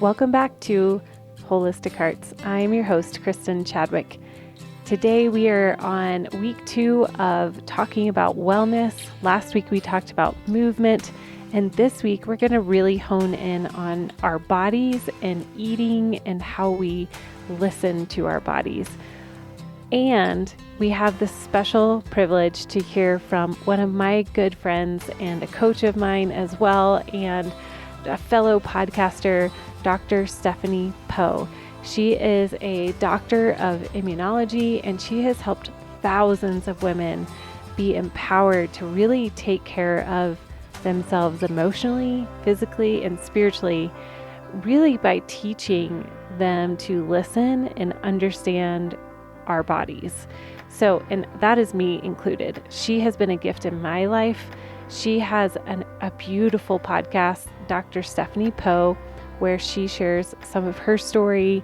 Welcome back to Wholistic Hearts. I am your host, Kristen Chadwick. Today we are on week 2 of talking about wellness. Last week we talked about movement, and this week we're going to really hone in on our bodies and eating and how we listen to our bodies. And we have the special privilege to hear from one of my good friends and a coach of mine as well, and a fellow podcaster, Dr. Stephanie Poe. She is a doctor of immunology, and she has helped thousands of women be empowered to really take care of themselves emotionally, physically, and spiritually, really by teaching them to listen and understand our bodies. So, and that is me included. She has been a gift in my life. She has a beautiful podcast, Dr. Stephanie Poe, where she shares some of her story,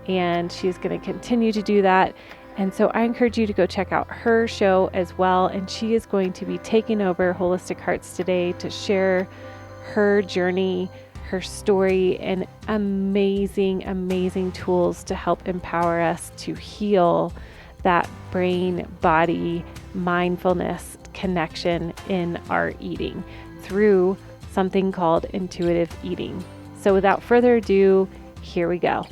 and she's going to continue to do that. And so I encourage you to go check out her show as well. And she is going to be taking over Wholistic Hearts today to share her journey, her story, and amazing, amazing tools to help empower us to heal that brain-body mindfulness connection in our eating through something called intuitive eating. So without further ado, here we go.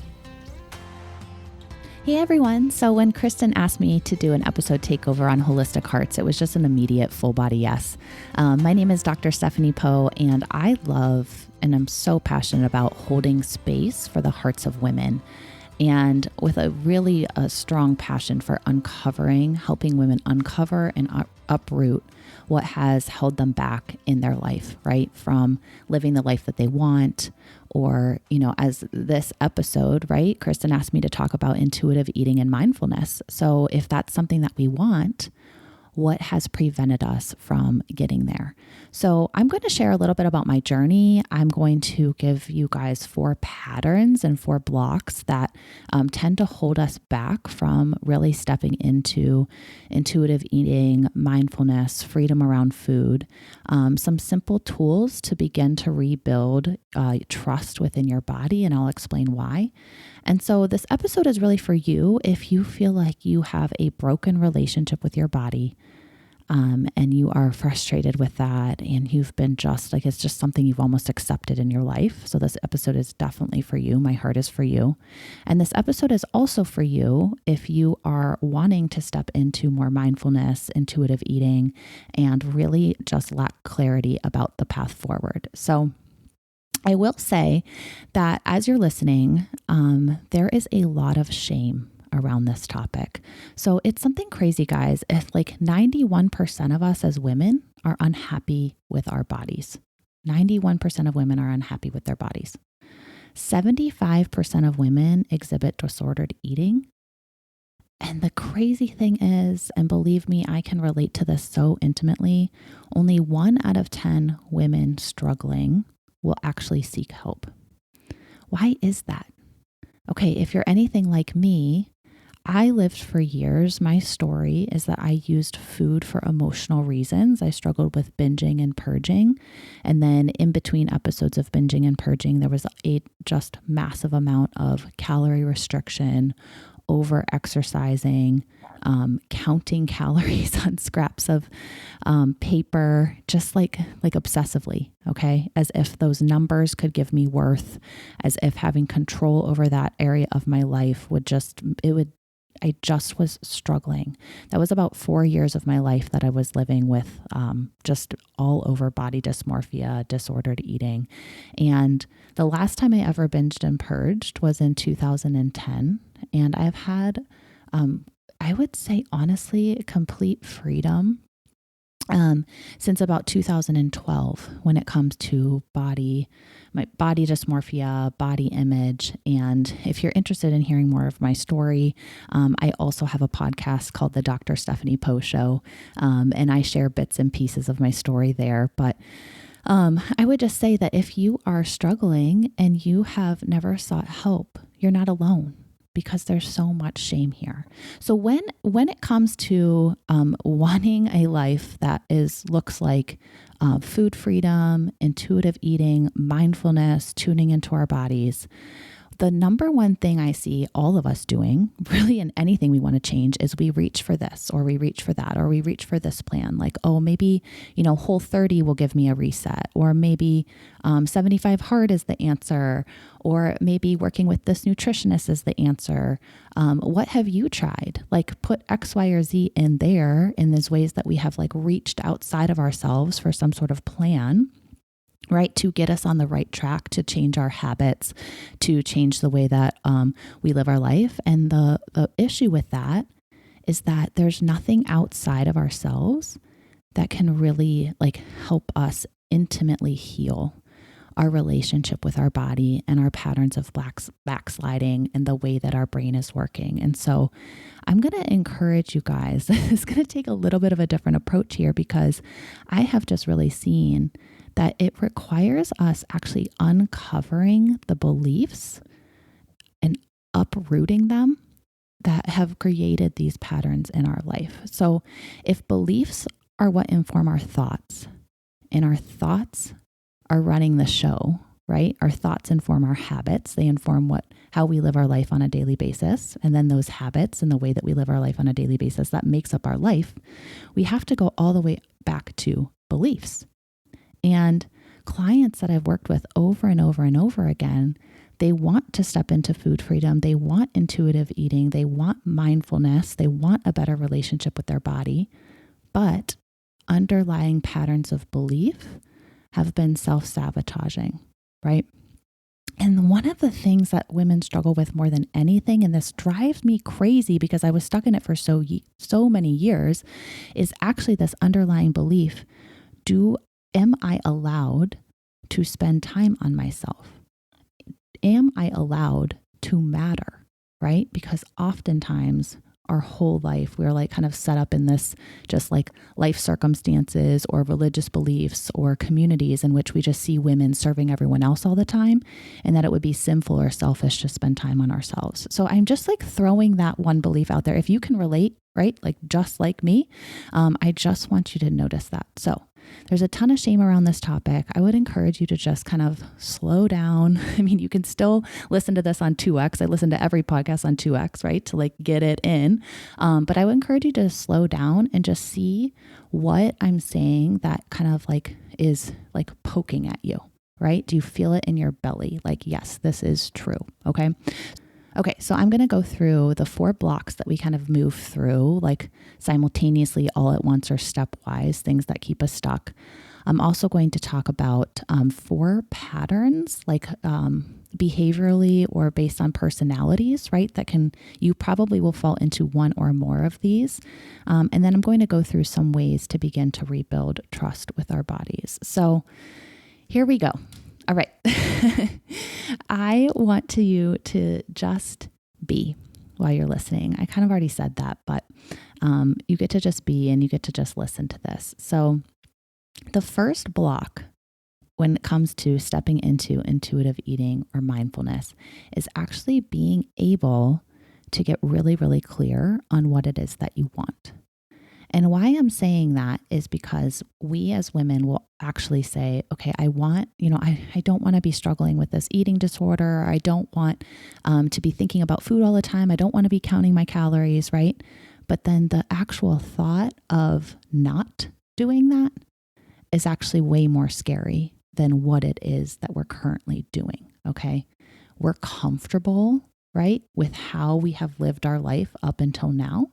Hey everyone. So when Kristen asked me to do an episode takeover on Wholistic Hearts, it was just an immediate full body yes. My name is Dr. Stephanie Poe, and I love and I'm so passionate about holding space for the hearts of women, and with a really strong passion for helping women uncover and uproot what has held them back in their life, right? From living the life that they want, or, as this episode, right? Kristen asked me to talk about intuitive eating and mindfulness. So if that's something that we want, what has prevented us from getting there? So I'm going to share a little bit about my journey. I'm going to give you guys 4 patterns and 4 blocks that tend to hold us back from really stepping into intuitive eating, mindfulness, freedom around food, some simple tools to begin to rebuild trust within your body, and I'll explain why. And so this episode is really for you if you feel like you have a broken relationship with your body, and you are frustrated with that, and you've been it's just something you've almost accepted in your life. So this episode is definitely for you. My heart is for you. And this episode is also for you if you are wanting to step into more mindfulness, intuitive eating, and really just lack clarity about the path forward. So I will say that as you're listening, there is a lot of shame around this topic. So it's something crazy, guys. If 91% of us as women are unhappy with our bodies. 91% of women are unhappy with their bodies. 75% of women exhibit disordered eating. And the crazy thing is, and believe me, I can relate to this so intimately, only 1 out of 10 women struggling will actually seek help. Why is that? Okay, if you're anything like me, I lived for years. My story is that I used food for emotional reasons. I struggled with binging and purging. And then in between episodes of binging and purging, there was a just massive amount of calorie restriction, over exercising, counting calories on scraps of paper, just like obsessively, okay? As if those numbers could give me worth, as if having control over that area of my life I just was struggling. That was about 4 years of my life that I was living with just all over body dysmorphia, disordered eating. And the last time I ever binged and purged was in 2010. And I've had, I would say honestly, complete freedom since about 2012 when it comes to my body dysmorphia, body image. And if you're interested in hearing more of my story, I also have a podcast called the Dr. Stephanie Poe Show. And I share bits and pieces of my story there. But I would just say that if you are struggling and you have never sought help, you're not alone. because there's so much shame here. So when it comes to wanting a life that looks like food freedom, intuitive eating, mindfulness, tuning into our bodies, the number one thing I see all of us doing, really in anything we want to change, is we reach for this, or we reach for that, or we reach for this plan. Like, oh, maybe, Whole30 will give me a reset, or maybe 75 Hard is the answer, or maybe working with this nutritionist is the answer. What have you tried? Like, put X, Y, or Z in there in those ways that we have like reached outside of ourselves for some sort of plan, right? To get us on the right track, to change our habits, to change the way that we live our life. And the issue with that is that there's nothing outside of ourselves that can really like help us intimately heal our relationship with our body and our patterns of backsliding and the way that our brain is working. And so I'm going to encourage you guys, it's going to take a little bit of a different approach here, because I have just really seen that it requires us actually uncovering the beliefs and uprooting them that have created these patterns in our life. So if beliefs are what inform our thoughts, and our thoughts are running the show, right? Our thoughts inform our habits. They inform how we live our life on a daily basis. And then those habits and the way that we live our life on a daily basis, that makes up our life. We have to go all the way back to beliefs. And clients that I've worked with over and over and over again, they want to step into food freedom. They want intuitive eating. They want mindfulness. They want a better relationship with their body. But underlying patterns of belief have been self-sabotaging, right? And one of the things that women struggle with more than anything, and this drives me crazy because I was stuck in it for so many years, is actually this underlying belief: am I allowed to spend time on myself? Am I allowed to matter, right? Because oftentimes our whole life, we're like kind of set up in this just like life circumstances or religious beliefs or communities in which we just see women serving everyone else all the time, and that it would be sinful or selfish to spend time on ourselves. So I'm just like throwing that one belief out there. If you can relate, right? Like just like me, I just want you to notice that. So there's a ton of shame around this topic. I would encourage you to just kind of slow down. I mean, you can still listen to this on 2X. I listen to every podcast on 2X, right? To like get it in. But I would encourage you to slow down and just see what I'm saying that kind of like is like poking at you, right? Do you feel it in your belly? Like, yes, this is true. Okay, so I'm going to go through the 4 blocks that we kind of move through, like simultaneously all at once or stepwise, things that keep us stuck. I'm also going to talk about 4 patterns, like behaviorally or based on personalities, right? You probably will fall into one or more of these. And then I'm going to go through some ways to begin to rebuild trust with our bodies. So here we go. All right. I want you to just be while you're listening. I kind of already said that, but you get to just be and you get to just listen to this. So the first block when it comes to stepping into intuitive eating or mindfulness is actually being able to get really, really clear on what it is that you want. And why I'm saying that is because we as women will actually say, okay, I don't want to be struggling with this eating disorder. I don't want to be thinking about food all the time. I don't want to be counting my calories, right? But then the actual thought of not doing that is actually way more scary than what it is that we're currently doing, okay? We're comfortable, right, with how we have lived our life up until now.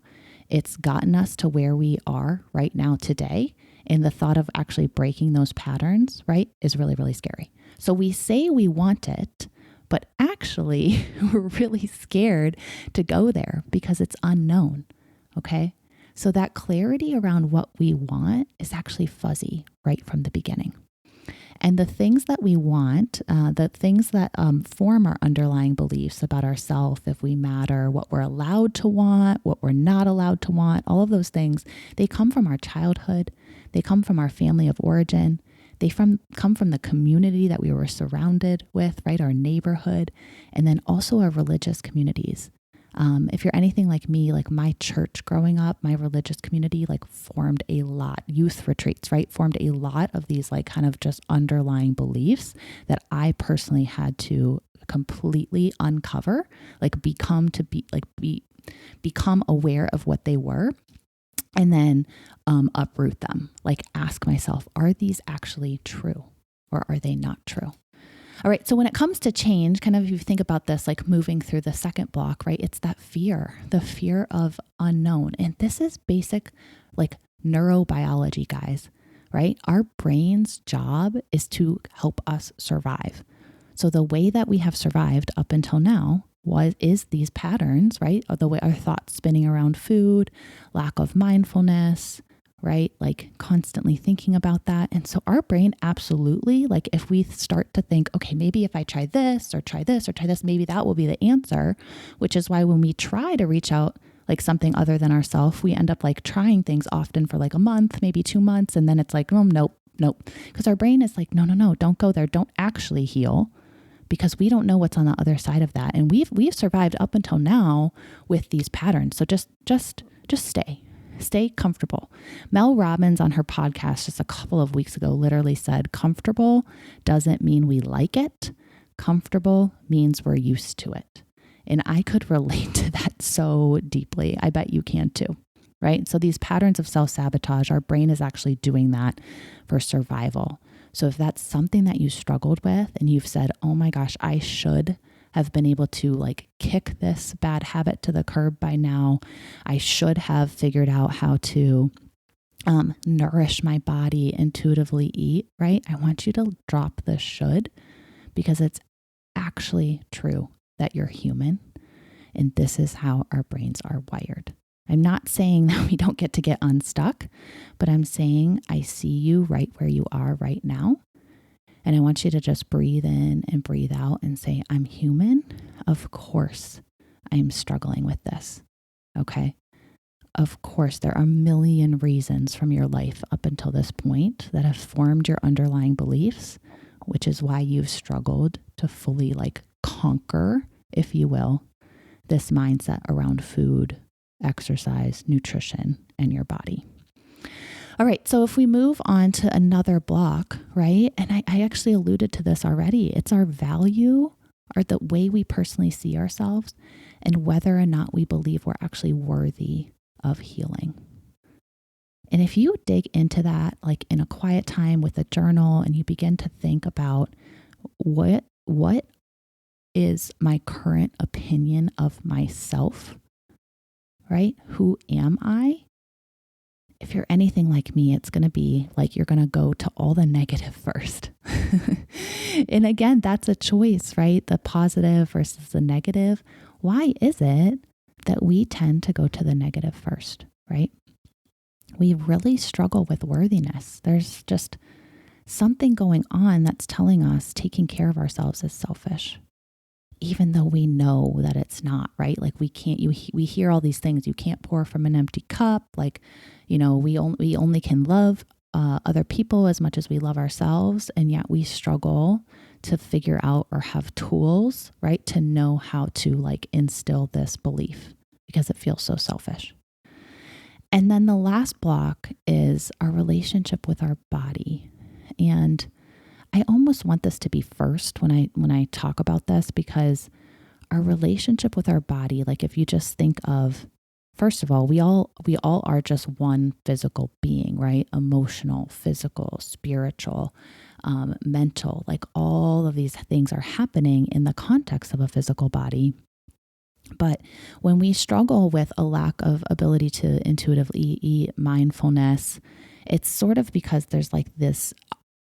It's gotten us to where we are right now today. And the thought of actually breaking those patterns, right, is really, really scary. So we say we want it, but actually we're really scared to go there because it's unknown. Okay. So that clarity around what we want is actually fuzzy right from the beginning. And the things that we want, the things that form our underlying beliefs about ourselves, if we matter, what we're allowed to want, what we're not allowed to want, all of those things, they come from our childhood. They come from our family of origin. They come from the community that we were surrounded with, right? Our neighborhood, and then also our religious communities. If you're anything like me, like my church growing up, my religious community, like formed a lot, youth retreats, right? Formed a lot of these like kind of just underlying beliefs that I personally had to completely uncover, like become aware of what they were, and then uproot them. Like ask myself, are these actually true or are they not true? All right. So when it comes to change, kind of if you think about this, like moving through the second block, right? It's that fear, the fear of unknown. And this is basic like neurobiology, guys, right? Our brain's job is to help us survive. So the way that we have survived up until now is these patterns, right? Of the way our thoughts spinning around food, lack of mindfulness, right? Like constantly thinking about that. And so our brain absolutely, like if we start to think, okay, maybe if I try this or try this or try this, maybe that will be the answer, which is why when we try to reach out like something other than ourselves, we end up like trying things often for like a month, maybe 2 months. And then it's like, oh, nope. Because our brain is like, no, don't go there. Don't actually heal, because we don't know what's on the other side of that. And we've survived up until now with these patterns. So just stay comfortable. Mel Robbins on her podcast just a couple of weeks ago literally said, comfortable doesn't mean we like it. Comfortable means we're used to it. And I could relate to that so deeply. I bet you can too, right? So these patterns of self-sabotage, our brain is actually doing that for survival. So if that's something that you struggled with and you've said, oh my gosh, I should have been able to like kick this bad habit to the curb by now. I should have figured out how to nourish my body, intuitively eat, right? I want you to drop the should, because it's actually true that you're human. And this is how our brains are wired. I'm not saying that we don't get to get unstuck, but I'm saying I see you right where you are right now. And I want you to just breathe in and breathe out and say, I'm human. Of course, I'm struggling with this. Okay. Of course, there are a million reasons from your life up until this point that have formed your underlying beliefs, which is why you've struggled to fully like conquer, if you will, this mindset around food, exercise, nutrition, and your body. All right, so if we move on to another block, right? And I actually alluded to this already. It's our value, or the way we personally see ourselves, and whether or not we believe we're actually worthy of healing. And if you dig into that, like in a quiet time with a journal, and you begin to think about what is my current opinion of myself, right? Who am I? If you're anything like me, it's going to be like you're going to go to all the negative first. And again, that's a choice, right? The positive versus the negative. Why is it that we tend to go to the negative first, right? We really struggle with worthiness. There's just something going on that's telling us taking care of ourselves is selfish, even though we know that it's not, right? Like we hear all these things. You can't pour from an empty cup. Like, you know, we only can love other people as much as we love ourselves. And yet we struggle to figure out or have tools, right? To know how to like instill this belief because it feels so selfish. And then the last block is our relationship with our body. And I almost want this to be first when I talk about this, because our relationship with our body, like if you just think of, first of all, we all are just one physical being, right? Emotional, physical, spiritual, mental, like all of these things are happening in the context of a physical body. But when we struggle with a lack of ability to intuitively eat, mindfulness, it's sort of because there's like this,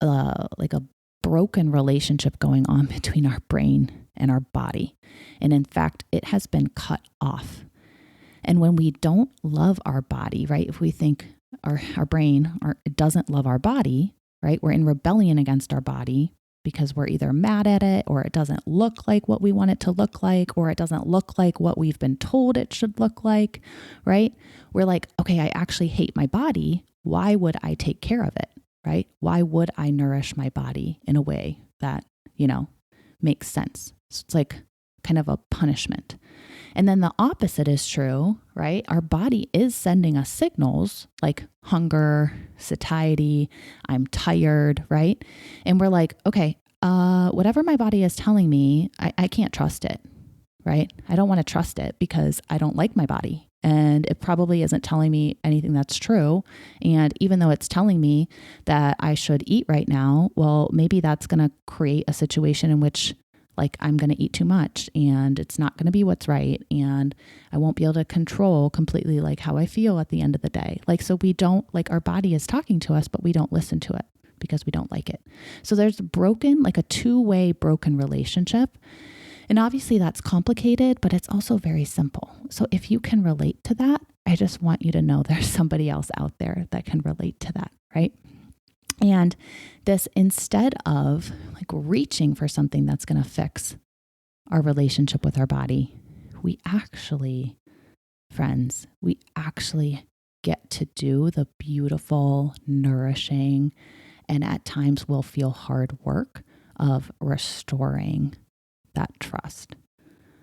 like a broken relationship going on between our brain and our body. And in fact, it has been cut off. And when we don't love our body, right? If we think our brain it doesn't love our body, right? We're in rebellion against our body because we're either mad at it, or it doesn't look like what we want it to look like, or it doesn't look like what we've been told it should look like, right? We're like, okay, I actually hate my body. Why would I take care of it, right? Why would I nourish my body in a way that, makes sense? So it's like kind of a punishment. And then the opposite is true, right? Our body is sending us signals like hunger, satiety, I'm tired, right? And we're like, okay, whatever my body is telling me, I can't trust it, right? I don't want to trust it because I don't like my body. And it probably isn't telling me anything that's true. And even though it's telling me that I should eat right now, well, maybe that's going to create a situation in which like I'm going to eat too much and it's not going to be what's right. And I won't be able to control completely like how I feel at the end of the day. Like, so we don't like our body is talking to us, but we don't listen to it because we don't like it. So there's like a two-way broken relationship. And obviously that's complicated, but it's also very simple. So if you can relate to that, I just want you to know there's somebody else out there that can relate to that, right? And this, instead of like reaching for something that's going to fix our relationship with our body, we actually get to do the beautiful, nourishing, and at times will feel hard work of restoring that trust.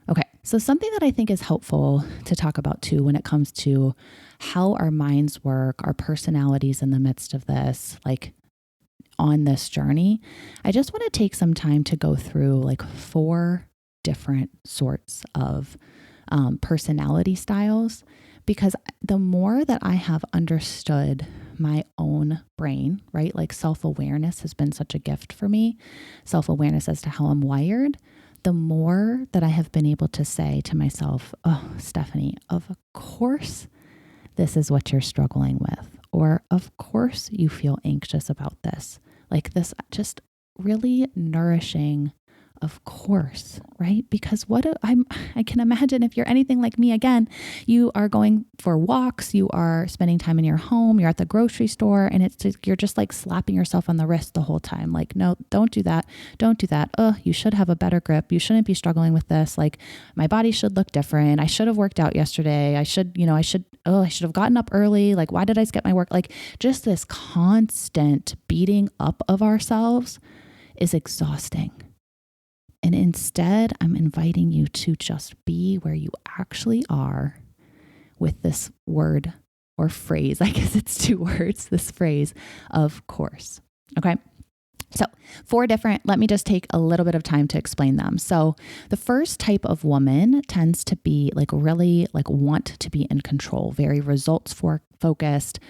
Okay, so something that I think is helpful to talk about too when it comes to how our minds work, our personalities in the midst of this, like on this journey, I just want to take some time to go through like 4 different sorts of personality styles, because the more that I have understood my own brain, right? Like self-awareness has been such a gift for me, self-awareness as to how I'm wired. The more that I have been able to say to myself, oh, Stephanie, of course, this is what you're struggling with. Or of course you feel anxious about this. Like this just really nourishing, of course, right? Because I can imagine if you're anything like me, again, you are going for walks, you are spending time in your home, you're at the grocery store, and you're just like slapping yourself on the wrist the whole time. Like, no, don't do that. Don't do that. Oh, you should have a better grip. You shouldn't be struggling with this. Like my body should look different. I should have worked out yesterday. I should have gotten up early. Like, why did I skip my work? Like just this constant beating up of ourselves is exhausting. And instead, I'm inviting you to just be where you actually are with this word or phrase. I guess it's 2 words, this phrase, of course. Okay. So 4 different, let me just take a little bit of time to explain them. So the first type of woman tends to be like really like want to be in control, very results focused,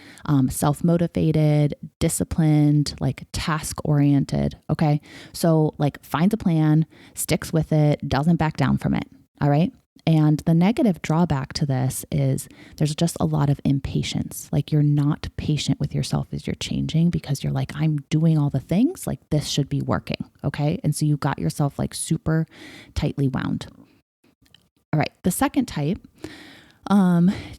self-motivated, disciplined, like task oriented. Okay. So like finds a plan, sticks with it, doesn't back down from it. All right. And the negative drawback to this is there's just a lot of impatience. Like you're not patient with yourself as you're changing because you're like, I'm doing all the things, like this should be working. Okay. And so you got yourself like super tightly wound. All right. The second type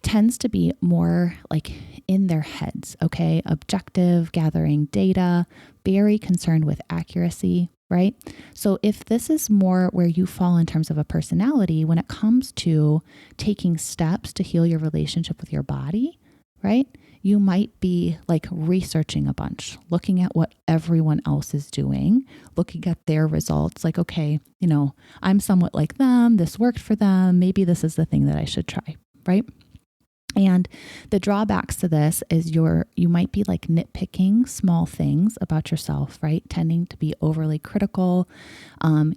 tends to be more like in their heads. Okay. Objective, gathering data, very concerned with accuracy. Right? So if this is more where you fall in terms of a personality, when it comes to taking steps to heal your relationship with your body, right? You might be like researching a bunch, looking at what everyone else is doing, looking at their results, like, okay, I'm somewhat like them. This worked for them. Maybe this is the thing that I should try, right? And the drawbacks to this is you might be like nitpicking small things about yourself, right? Tending to be overly critical.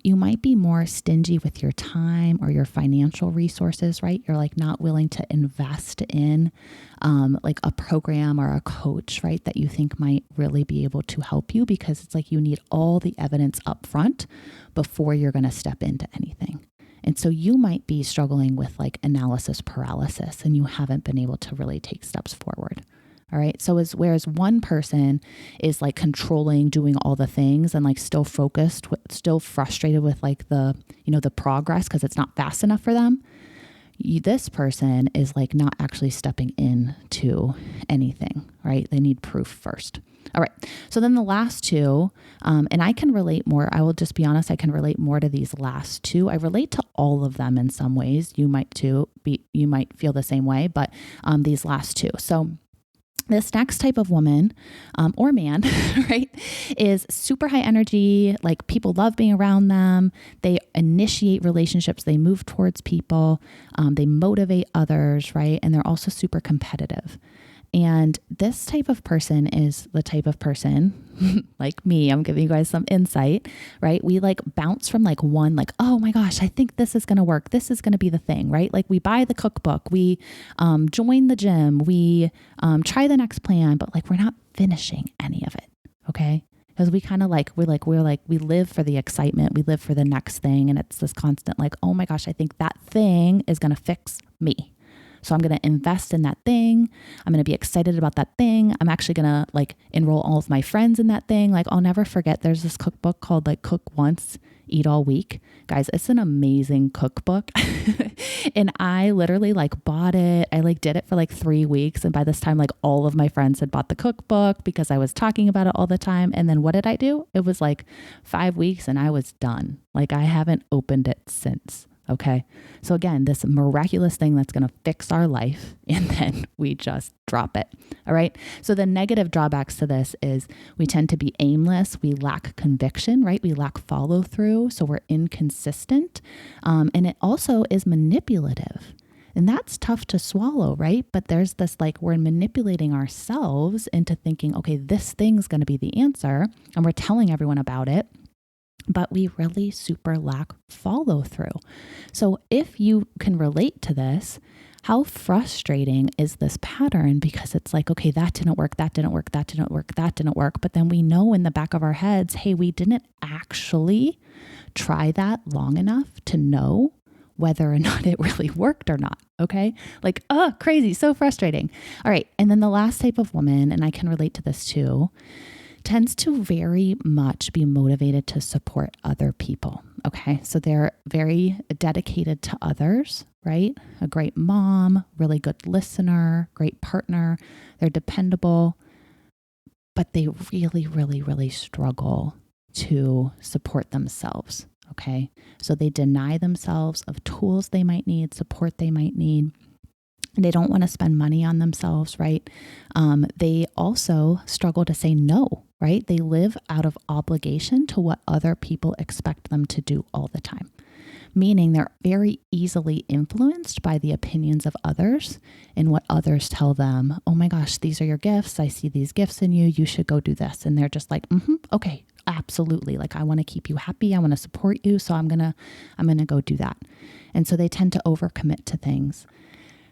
You might be more stingy with your time or your financial resources, right? You're like not willing to invest in like a program or a coach, right? That you think might really be able to help you because it's like you need all the evidence up front before you're going to step into anything. And so you might be struggling with like analysis paralysis and you haven't been able to really take steps forward. All right. So whereas one person is like controlling, doing all the things and like still focused, still frustrated with like the progress because it's not fast enough for them. This person is like not actually stepping into anything, right? They need proof first. All right. So then the last 2, and I can relate more. I will just be honest. I can relate more to these last 2. I relate to all of them in some ways. You might feel the same way, but these last 2. So This next type of woman or man, right, is super high energy. Like people love being around them. They initiate relationships. They move towards people. They motivate others, right? And they're also super competitive. And this type of person is the type of person like me. I'm giving you guys some insight, right? We like bounce from like one, like, oh my gosh, I think this is going to work. This is going to be the thing, right? Like we buy the cookbook, we join the gym, we try the next plan, but like we're not finishing any of it. Okay. Because we kind of like, we live for the excitement. We live for the next thing. And it's this constant like, oh my gosh, I think that thing is going to fix me. So I'm going to invest in that thing. I'm going to be excited about that thing. I'm actually going to like enroll all of my friends in that thing. Like I'll never forget, there's this cookbook called like Cook Once, Eat All Week. Guys, it's an amazing cookbook. And I literally like bought it. I like did it for like 3 weeks. And by this time, like all of my friends had bought the cookbook because I was talking about it all the time. And then what did I do? It was like 5 weeks and I was done. Like I haven't opened it since. Okay. So again, this miraculous thing that's going to fix our life, and then we just drop it. All right. So the negative drawbacks to this is we tend to be aimless. We lack conviction, right? We lack follow through. So we're inconsistent. And it also is manipulative. And that's tough to swallow, right? But there's this like, we're manipulating ourselves into thinking, okay, this thing's going to be the answer. And we're telling everyone about it. But we really super lack follow through. So if you can relate to this, how frustrating is this pattern? Because it's like, okay, that didn't work, that didn't work, that didn't work, that didn't work. But then we know in the back of our heads, hey, we didn't actually try that long enough to know whether or not it really worked or not. Okay. Like, oh, crazy. So frustrating. All right. And then the last type of woman, and I can relate to this too, tends to very much be motivated to support other people. Okay. So they're very dedicated to others, right? A great mom, really good listener, great partner. They're dependable, but they really, really, really struggle to support themselves. Okay. So they deny themselves of tools they might need, support they might need. They don't want to spend money on themselves, right? They also struggle to say no, right? They live out of obligation to what other people expect them to do all the time, meaning they're very easily influenced by the opinions of others and what others tell them. Oh my gosh, these are your gifts. I see these gifts in you. You should go do this. And they're just like, okay, absolutely. Like I want to keep you happy. I want to support you. So I'm going to go do that. And so they tend to overcommit to things.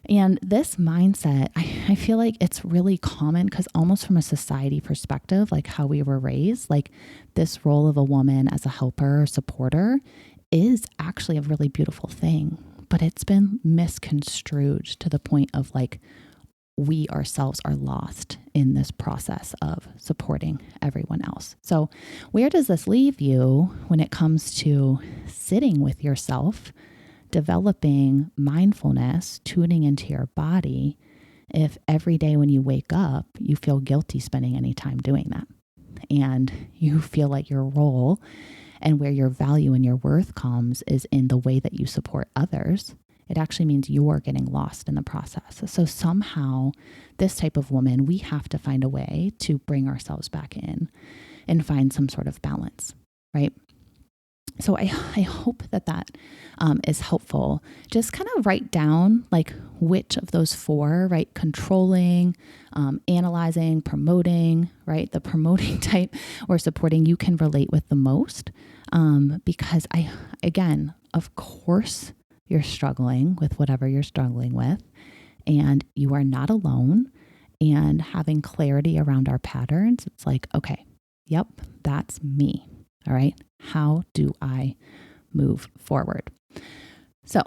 And this mindset, I feel like it's really common because almost from a society perspective, like how we were raised, like this role of a woman as a helper or supporter is actually a really beautiful thing, but it's been misconstrued to the point of like, we ourselves are lost in this process of supporting everyone else. So where does this leave you when it comes to sitting with yourself, developing mindfulness, tuning into your body, if every day when you wake up, you feel guilty spending any time doing that, and you feel like your role and where your value and your worth comes is in the way that you support others? It actually means you're getting lost in the process. So somehow this type of woman, we have to find a way to bring ourselves back in and find some sort of balance, right? So I hope that is helpful. Just kind of write down like which of those four, right? Controlling, analyzing, promoting, right? The promoting type or supporting you can relate with the most. Because again, of course you're struggling with whatever you're struggling with, and you are not alone. And having clarity around our patterns, it's like, okay, yep, that's me. All right. How do I move forward? So,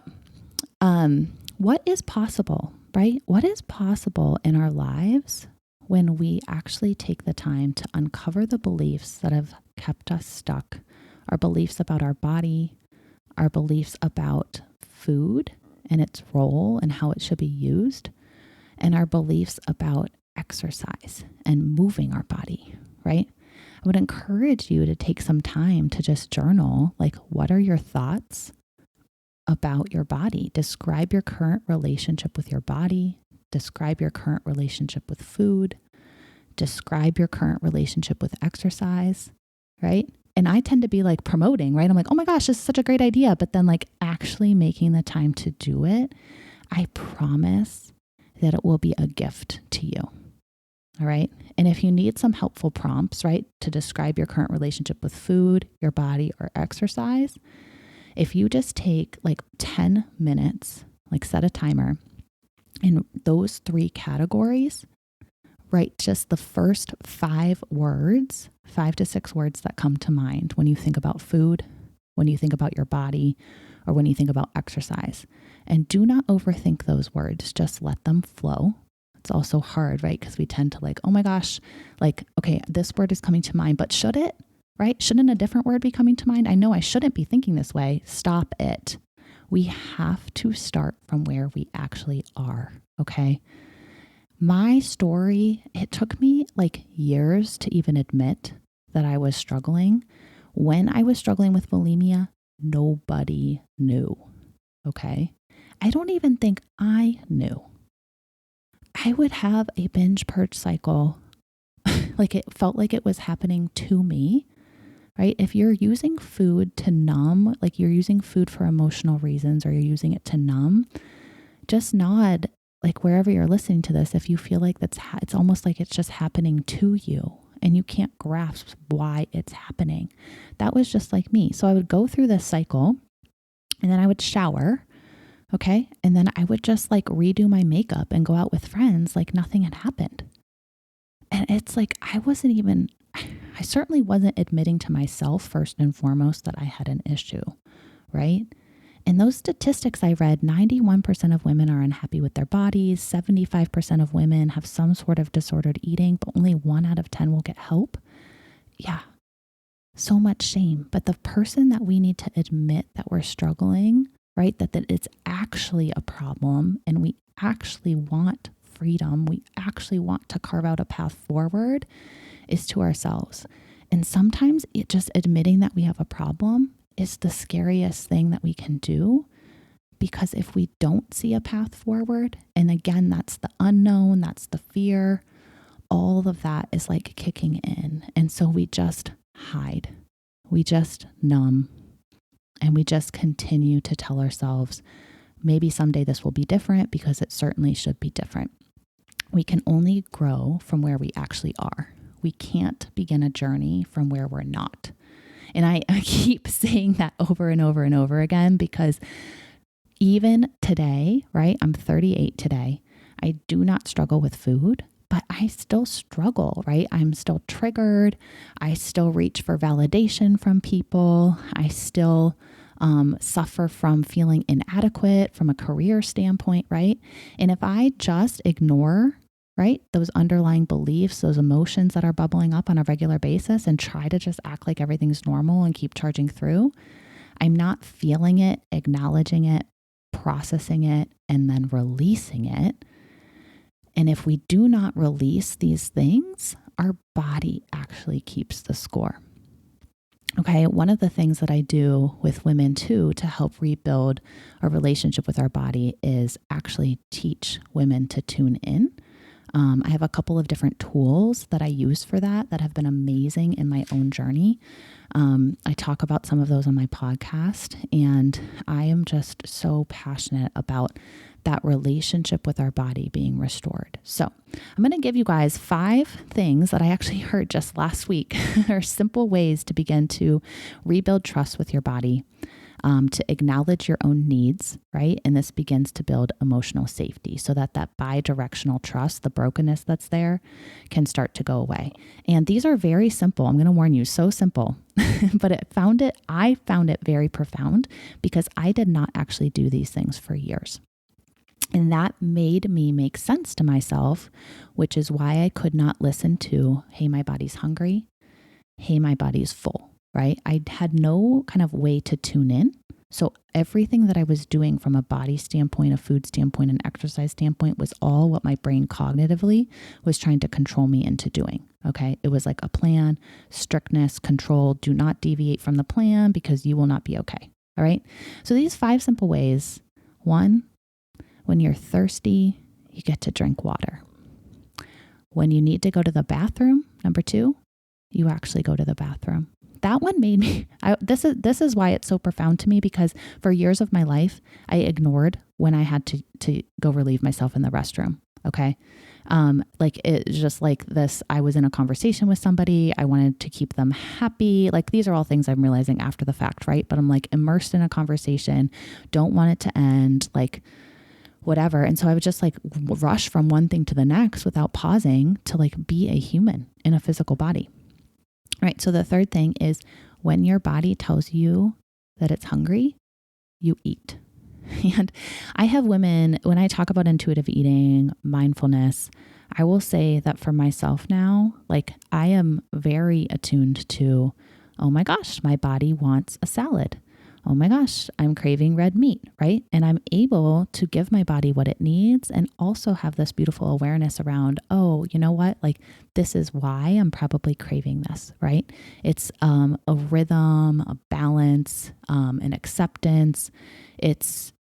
what is possible, right? What is possible in our lives when we actually take the time to uncover the beliefs that have kept us stuck, our beliefs about our body, our beliefs about food and its role and how it should be used, and our beliefs about exercise and moving our body, right? I would encourage you to take some time to just journal, like, what are your thoughts about your body? Describe your current relationship with your body. describe your current relationship with food, describe your current relationship with exercise, right? And I tend to be like promoting, right? I'm like, oh my gosh, this is such a great idea. But then like actually making the time to do it, I promise that it will be a gift to you. All right. And if you need some helpful prompts, right, to describe your current relationship with food, your body, or exercise, if you just take like 10 minutes, like set a timer in those 3 categories, write just the first 5 to 6 words that come to mind when you think about food, when you think about your body, or when you think about exercise. And do not overthink those words. Just let them flow. It's also hard, right? Because we tend to like, oh my gosh, like, okay, this word is coming to mind, but should it, right? Shouldn't a different word be coming to mind? I know I shouldn't be thinking this way. Stop it. We have to start from where we actually are, okay? My story, it took me like years to even admit that I was struggling. When I was struggling with bulimia, nobody knew, okay? I don't even think I knew. I would have a binge purge cycle, like it felt like it was happening to me, right? If you're using food to numb, like you're using food for emotional reasons or you're using it to numb, just nod, like wherever you're listening to this, if you feel like it's almost like it's just happening to you and you can't grasp why it's happening. That was just like me. So I would go through this cycle and then I would shower. Okay. And then I would just like redo my makeup and go out with friends like nothing had happened. And it's like, I certainly wasn't admitting to myself first and foremost that I had an issue, right? And those statistics I read, 91% of women are unhappy with their bodies. 75% of women have some sort of disordered eating, but only 1 out of 10 will get help. Yeah. So much shame. But the person that we need to admit that we're struggling, right? That it's actually a problem and we actually want freedom. We actually want to carve out a path forward is to ourselves. And sometimes it just admitting that we have a problem is the scariest thing that we can do, because if we don't see a path forward, and again, that's the unknown, that's the fear, all of that is like kicking in. And so we just hide, we just numb, and we just continue to tell ourselves, maybe someday this will be different, because it certainly should be different. We can only grow from where we actually are. We can't begin a journey from where we're not. And I keep saying that over and over and over again, because even today, right? I'm 38 today. I do not struggle with food, but I still struggle, right? I'm still triggered. I still reach for validation from people. I still suffer from feeling inadequate from a career standpoint, right? And if I just ignore, right, those underlying beliefs, those emotions that are bubbling up on a regular basis and try to just act like everything's normal and keep charging through, I'm not feeling it, acknowledging it, processing it, and then releasing it. And if we do not release these things, our body actually keeps the score. Okay, one of the things that I do with women too to help rebuild a relationship with our body is actually teach women to tune in. I have a couple of different tools that I use for that have been amazing in my own journey. I talk about some of those on my podcast, and I am just so passionate about that relationship with our body being restored. So I'm going to give you guys 5 things that I actually heard just last week are simple ways to begin to rebuild trust with your body, to acknowledge your own needs, right? And this begins to build emotional safety so that bi-directional trust, the brokenness that's there, can start to go away. And these are very simple. I'm going to warn you, so simple, but I found it very profound because I did not actually do these things for years. And that made me make sense to myself, which is why I could not listen to, hey, my body's hungry. Hey, my body's full, right? I had no kind of way to tune in. So everything that I was doing from a body standpoint, a food standpoint, an exercise standpoint was all what my brain cognitively was trying to control me into doing. Okay. It was like a plan, strictness, control, do not deviate from the plan because you will not be okay. All right. So these 5 simple ways. 1, when you're thirsty, you get to drink water. When you need to go to the bathroom, number 2, you actually go to the bathroom. That one made me, this is why it's so profound to me, because for years of my life, I ignored when I had to go relieve myself in the restroom. Okay. Like it's just like this, I was in a conversation with somebody. I wanted to keep them happy. Like these are all things I'm realizing after the fact, right? But I'm like immersed in a conversation, don't want it to end, like whatever. And so I would just like rush from one thing to the next without pausing to like be a human in a physical body. Right. So the third thing is when your body tells you that it's hungry, you eat. And I have women, when I talk about intuitive eating, mindfulness, I will say that for myself now, like I am very attuned to, oh my gosh, my body wants a salad. Oh my gosh, I'm craving red meat, right? And I'm able to give my body what it needs and also have this beautiful awareness around, oh, you know what? Like this is why I'm probably craving this, right? It's a rhythm, a balance, an acceptance. It's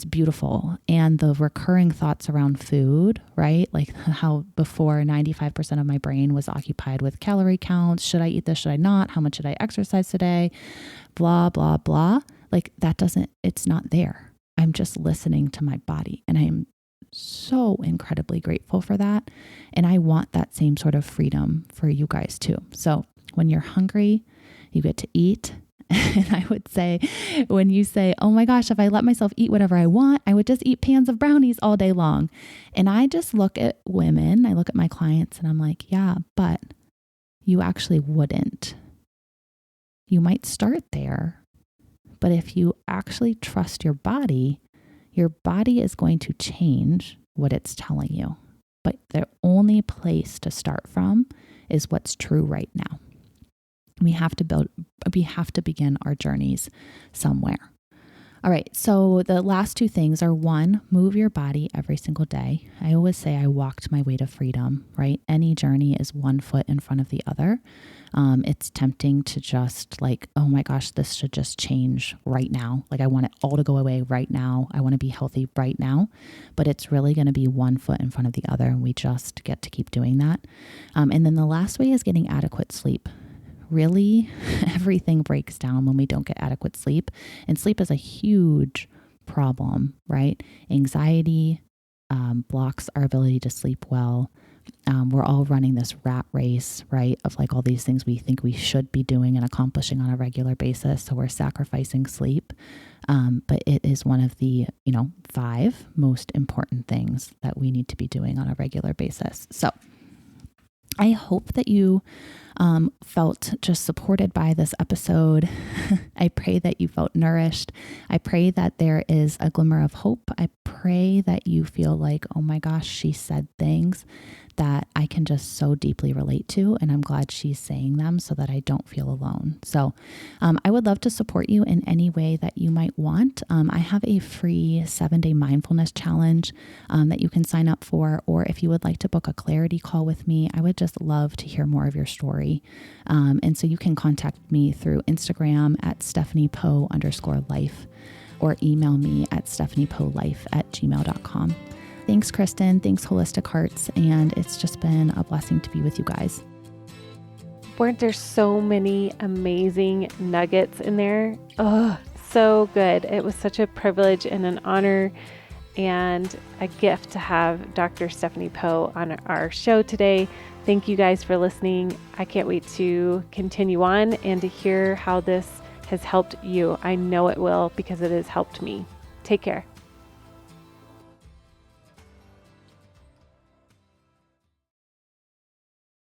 beautiful. And the recurring thoughts around food, right? Like how before 95% of my brain was occupied with calorie counts. Should I eat this? Should I not? How much should I exercise today? Blah, blah, blah. Like it's not there. I'm just listening to my body, and I'm so incredibly grateful for that. And I want that same sort of freedom for you guys too. So when you're hungry, you get to eat. And I would say, when you say, oh my gosh, if I let myself eat whatever I want, I would just eat pans of brownies all day long. And I just look at women, I look at my clients and I'm like, yeah, but you actually wouldn't. You might start there, but if you actually trust your body is going to change what it's telling you. But the only place to start from is what's true right now. We have to begin our journeys somewhere. All right. So the last 2 things are 1, move your body every single day. I always say I walked my way to freedom, right? Any journey is 1 foot in front of the other. It's tempting to just like, oh my gosh, this should just change right now. Like I want it all to go away right now. I want to be healthy right now, but it's really going to be 1 foot in front of the other. And we just get to keep doing that. And then the last way is getting adequate sleep. Really, everything breaks down when we don't get adequate sleep. And sleep is a huge problem, right? Anxiety blocks our ability to sleep well. We're all running this rat race, right? Of like all these things we think we should be doing and accomplishing on a regular basis. So we're sacrificing sleep. But it is one of the, 5 most important things that we need to be doing on a regular basis. So I hope that you felt just supported by this episode. I pray that you felt nourished. I pray that there is a glimmer of hope. I pray that you feel like, oh my gosh, she said things that I can just so deeply relate to. And I'm glad she's saying them so that I don't feel alone. So I would love to support you in any way that you might want. I have a free 7-day mindfulness challenge that you can sign up for, or if you would like to book a clarity call with me, I would just love to hear more of your story. And so you can contact me through Instagram at StephaniePoe_life or email me at StephaniePoeLife@gmail.com. Thanks, Kristen. Thanks, Wholistic Hearts. And it's just been a blessing to be with you guys. Weren't there so many amazing nuggets in there? Oh, so good. It was such a privilege and an honor and a gift to have Dr. Stephanie Poe on our show today. Thank you guys for listening. I can't wait to continue on and to hear how this has helped you. I know it will because it has helped me. Take care.